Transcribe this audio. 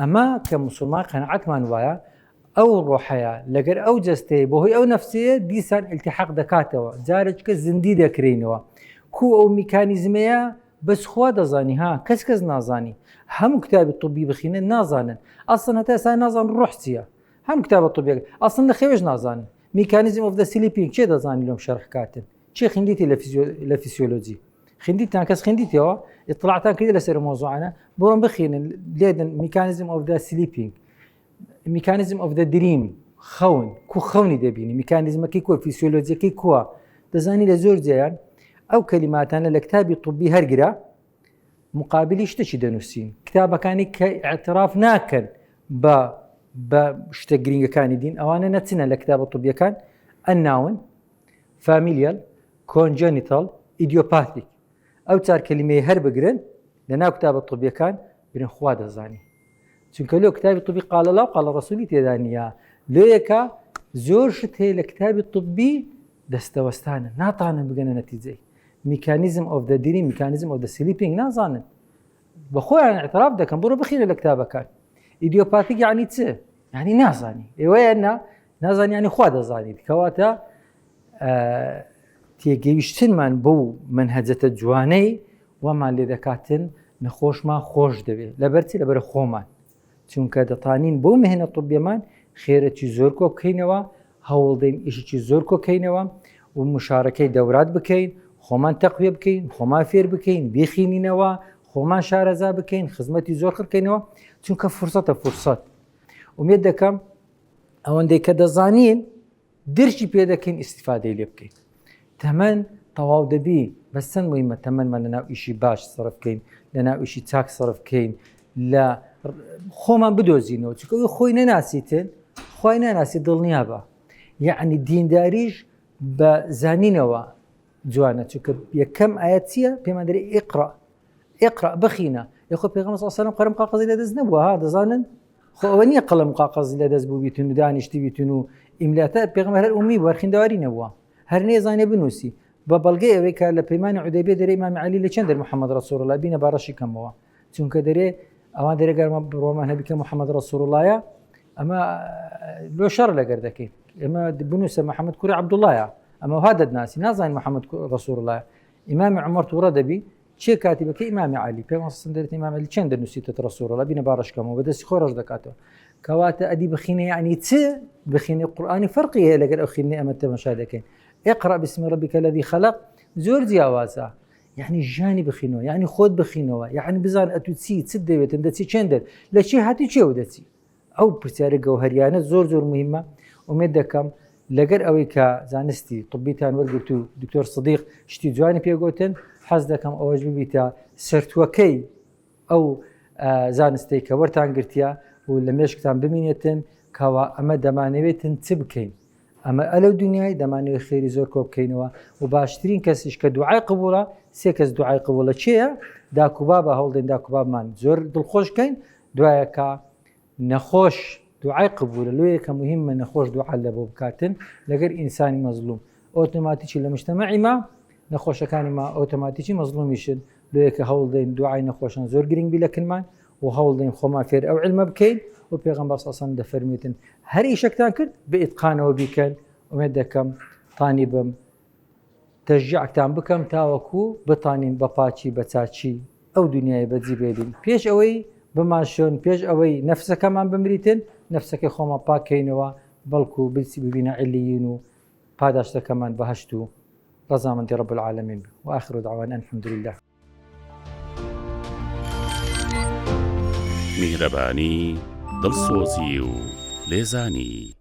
أما كمسلمان قناعتمان ويا أو الروحية لقر أو جستي بوهي أو نفسية ديسان التحاق دكاتوا جارج كزندي دكرينوا كو أو ميكانيزمية بس خوا دزاني ها كس نازاني هم كتاب الطبي بخينا نازانا أصلا هتا نازان روحتيا هم كتاب الطبي أصلا خيوش نازان ميكانيزم اوف ذا سليبينج چه دزاني لهم شرح كاتن چه خنديتي لفسيولوجي خنديتان كس خنديتي اطلعتان كده لسر موضوعنا برون بخين ليدن ميكانيزم اوف ذا سليبينج ميكانيزم اوف ذا دريم خون كو خوني دبيني ميكانيزم كي كو فيسيولوجي كي كو دزاني لزور جيان او كلمات انا لكتابي طبي هرقرا مقابل شتشي دنوسين كتابه كان كاعتراف ناكن بشتغرينغ كان دين اوانا نتسنا لكتابه طبي كان الناون فاميليال كونجنيتال ايديوباثيك او تار كلمه هر بقرن لنا كتابه طبي كان بين خوا دزاني چونکە لۆ کتابی طبی قال الله قال رسولی تێدانە لۆیەکە زۆر شت هەیە لە کتابی طبی دەستەوەستانن ناتانن بگەنە نەتیجەی میکانیزم ئۆف دە دری میکانیزم ئۆف دە سلیپینگ نازانن بە خۆیان اعتراف دەکەن بڕۆ بخینە لە کتابەکان ئیدیۆپاتیک یعنی چ یعنی نازانی ئێوەیە نازانی یعنی خوا دەزانیت کەواتە تێگەیشتنمان بەو منهەجەتە جوانەی وەمان لێ دەکاتن نەخۆشمان خۆش دەبێت لەبەرچی لەبەر خۆمان چونکە دەتانین بۆ مهنە طبیەمان خێرەی زۆر کۆ بکەینەوە هەوڵدەین ئیشی زۆر کۆکەینەوە و مشارەکەی دەورات بکەین خۆمان تەقویە بکەین خۆمان فێر بکەین بێخینینەوە خۆمان شارەزا بکەین خزمەتی زۆر خڕکەینەوە چونکە فرسەتە فرسەت ئومێد دەکەم ئەوەندەی کە دەزانین درشی پێ دەکەین ئیستیفادەی لێ بکەین تەمەن تەواو دەبی بەس چەند موهیمە تەمەنمان لەناو ئیشی باش سەرف بکەین لەناو ئیشی چاک سەرف بکەین لە خۆمان بدۆزینەوە چونکە خۆی نەناسیتن خۆی ناناسی دڵنیا بە یعنی دینداریش بە زانینەوە جوانە چونکە یەکەم ئاەت چییە پێمان دەرێ ئیقرأ بخینە یخۆ پێغەمبەر صلی الله علیه و سلم قەلەم قاقەزی لەدەست نەبووە ها دەزانن خۆ ئەوە نییە قەلەم قاقەزی لەدەست بوو بیتون و دانیشتی بیتون و ئیملاتە پێغەمبەر هەر ئومی بوو خوێندەواری نەبووە هەر نێزانێ بنووسی بە بەڵگەی ئەوەی کە لە پەیمانی حودەیبیە دەرێ ئیمام عەلی لە چەند دەر محەممەد ڕەسوڵ الله بینە باڕەشی کەمەوە چونکە دەرێ ئەوان دەرێگەرمە بڕۆمان هەبی کە محەممەد ڕەسوڵ اللهە ئەمە لۆ شەڕ لەگەر دەکەیت ئێمە بنووسە محەممەد کوڕی عەبدوڵڵایە ئەمە ها دەدناسی نازانین محەممەد ڕەسوڵ اللهە ئیمامی عومەر تووڕە دەبی چێ کاتیبەکە ئیمامی عەلی پێغەمبەر صلی الله علیه و سلم ئیمام عەلی چەند دەنووسیتە ڕەسوڵ الله بینە باڕەشکەمەوە بەدەستی خۆڕەش دەکاتەوە کەواتە ئەدی بخینە یعنی چ بخینە قورئانی فەرقی هەیە لەگەر ئەو خینەی ئەمە تەماشا دەکەین اقرأ باسم ربك الذي خلق زۆر جیاوازە یعنی ژانی بخینەوە یعنی خۆت بخینەوە یعنی بزان ئەتو چی چت دەوێتن دەچی چێندێت لە چی هاتی چێوە دەچی ئەو پرسیارە گەوهەریانە زۆر مهمە ئومێد دەکەم لەگەر ئەوەی کە زانستی طبیتان وەرگرت و دکتۆر سدیق شتی جوانی پێگوتن حەز دەکەم ئەوەش ببیتە سەرتووەکەی ئەو زانستەی کە وەرتان گرتیە و لە مێشکتان ببینێتن کەوا ئەمە دەمانەوێتن چ بکەین ئەمە ئەلەو دنیای دەمانەوێت خێری زۆر کۆ بکەینەوە و باشترین کەسیش کە دوعای قبوڵە سێ کەس دوعای قبوڵە چییە داکوبا بە هەوڵدەین داکوبابمان زۆر دڵخۆشکەین دوایەکە نەخۆش دوعای قبوولە لۆیە کە مهمە نەخۆش دوعا لە بۆ بکاتن لەگەر ئینسانی مەزلوم ئۆتۆماتیکی لە مجتەمەعی ما نەخۆشەکانی ما ئۆتۆماتیکی مەزلومیشن لۆیە کە هەوڵدەین دوعای نەخۆشان زۆر گرنگ بی لەکنمان و هەوڵدەین خۆمان فێر ئەو عیلمە بکەین و پێغەمبەر صلی الله علیه و سلم دەفەرمێتن هەر ئیشەکتان کرد بە ئیتقانەوە بیکەن ئومێد دەکەم تانی بم تەشجیعتان بکەم تاوەکو بتانین بە پاچی بە چاچی ئەو دنیای بەجی بێبین پێش ئەوەی بماشۆن پێش ئەوەی نەفسەکەمان بمریتن نەفسەکەی خۆمان پاکەینەوە بەڵکو بچی ببینە علیین و پاداشتەکەمان بەهەشت و ڕەزامەندی رب العالمین وآخر دعوانا الحمد لله. میهرەبانی دڵسۆزی و لێزانی